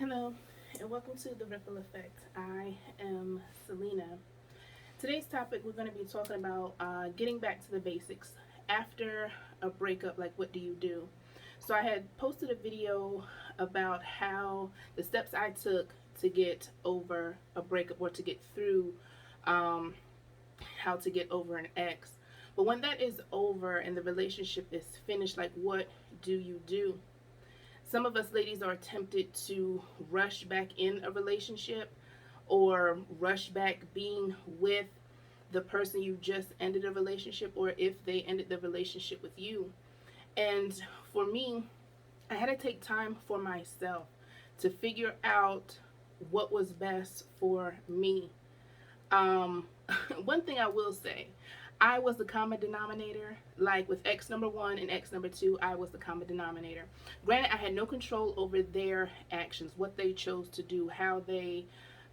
Hello, and welcome to The Ripple Effect. I am Selena. Today's topic, we're going to be talking about getting back to the basics. After a breakup, like, what do you do? So, I had posted a video about how the steps I took to get over a breakup or to get through um, how to get over an ex. But when that is over and the relationship is finished, like, what do you do? Some of us ladies are tempted to rush back in a relationship or rush back being with the person you just ended a relationship, or if they ended the relationship with you. And for me, I had to take time for myself to figure out what was best for me. um One thing I will say, I was the common denominator. Like with ex number one and ex number two, I was the common denominator. Granted, I had no control over their actions, what they chose to do, how they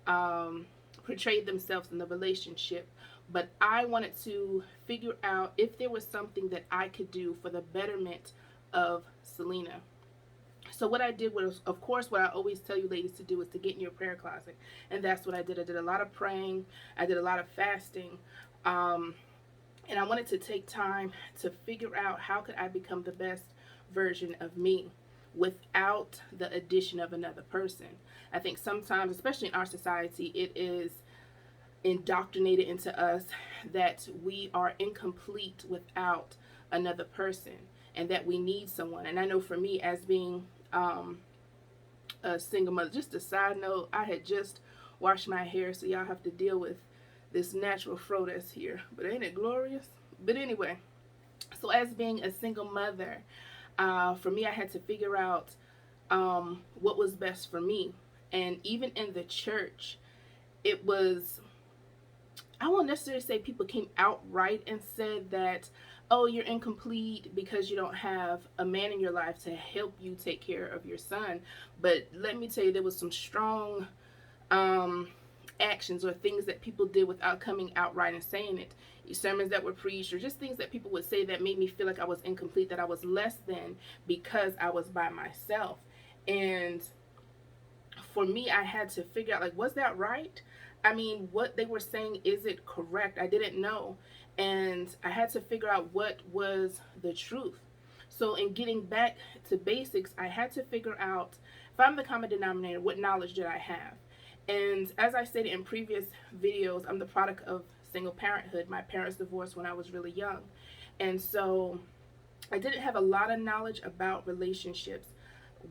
portrayed themselves in the relationship. But I wanted to figure out if there was something that I could do for the betterment of Selena. So what I did was, of course, what I always tell you ladies to do is to get in your prayer closet, and that's what I did. I did a lot of praying. I did a lot of fasting. Um, and I wanted to take time to figure out how could I become the best version of me without the addition of another person. I think sometimes, especially in our society, it is indoctrinated into us that we are incomplete without another person and that we need someone. And I know for me, as being a single mother, just a side note, I had just washed my hair, so y'all have to deal with this natural fro that's here. But ain't it glorious? But anyway, so as being a single mother, for me, I had to figure out what was best for me. And even in the church, it was, I won't necessarily say people came outright and said that, oh, you're incomplete because you don't have a man in your life to help you take care of your son. But let me tell you, there was some strong um, actions or things that people did without coming outright and saying it. Sermons that were preached, or just things that people would say that made me feel like I was incomplete, that I was less than because I was by myself. And for me, I had to figure out, like, was that right? I mean, what they were saying, is it correct? I didn't know. And I had to figure out what was the truth. So, in getting back to basics, I had to figure out, if I'm the common denominator, what knowledge did I have? And as I stated in previous videos, I'm the product of single parenthood. My parents divorced when I was really young. And so I didn't have a lot of knowledge about relationships,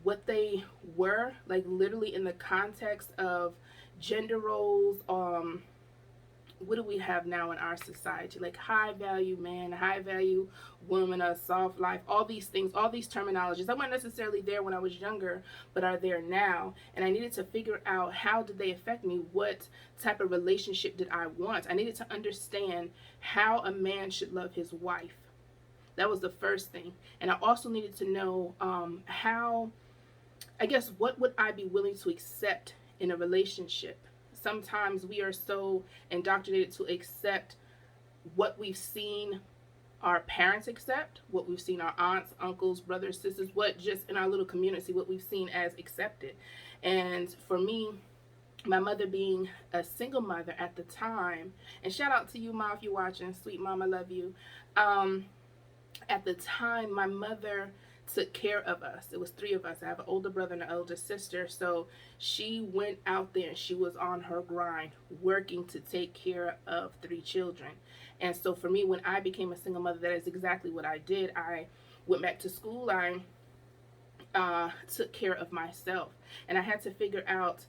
what they were, like literally in the context of gender roles. What do we have now in our society? Like high value man, high value woman, a soft life, all these things, all these terminologies. I weren't necessarily there when I was younger, but are there now. And I needed to figure out, how did they affect me? What type of relationship did I want? I needed to understand how a man should love his wife. That was the first thing. And I also needed to know how, I guess, what would I be willing to accept in a relationship? Sometimes we are so indoctrinated to accept what we've seen our parents accept, what we've seen our aunts, uncles, brothers, sisters, what just in our little community, what we've seen as accepted. And for me, my mother being a single mother at the time, and shout out to you, Ma, if you're watching, sweet mom, I love you. Um, at the time, my mother took care of us. It was three of us. I have an older brother and an older sister. So she went out there and she was on her grind, working to take care of three children. And so for me, when I became a single mother, that is exactly what I did. I went back to school. I took care of myself. And I had to figure out,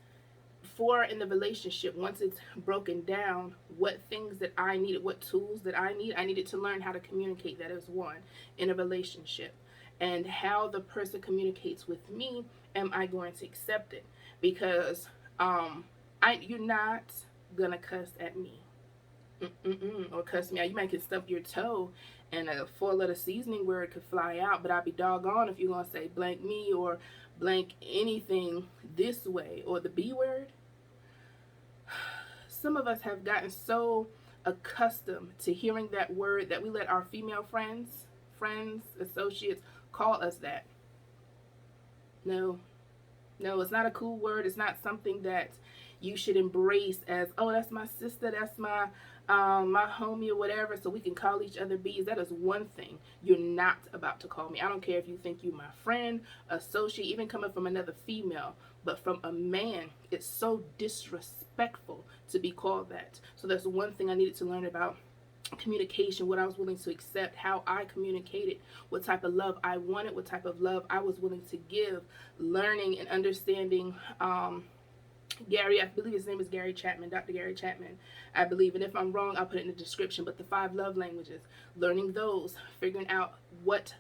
for in the relationship, once it's broken down, what things that I needed, what tools that I needed to learn how to communicate. That is one, in a relationship. And how the person communicates with me, am I going to accept it? Because you're not gonna cuss at me. Or cuss me out. You might can stump your toe and a four-letter seasoning word could fly out, but I'd be doggone if you're gonna say blank me or blank anything this way, or the B word. Some of us have gotten so accustomed to hearing that word that we let our female friends, associates call us that. No, No, it's not a cool word. It's not something that you should embrace as, oh, that's my sister, that's my homie or whatever, so we can call each other bees. That is one thing you're not about to call me. I don't care if you think you my friend, associate, even coming from another female, but from a man, it's so disrespectful to be called that. So that's one thing I needed to learn about communication, what I was willing to accept, how I communicated, what type of love I wanted, what type of love I was willing to give, learning and understanding Gary, I believe his name is Gary Chapman, Dr. Gary Chapman, I believe. And if I'm wrong, I'll put it in the description. But the 5 love languages, learning those, figuring out what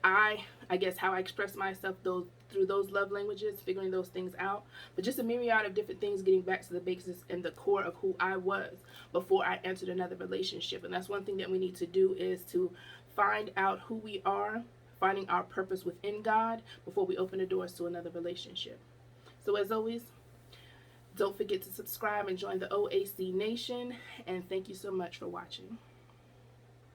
I guess how I express myself those through those love languages, figuring those things out. But just a myriad of different things, getting back to the basis and the core of who I was before I entered another relationship. And that's one thing that we need to do, is to find out who we are, finding our purpose within God before we open the doors to another relationship. So as always, don't forget to subscribe and join the OAC Nation. And thank you so much for watching.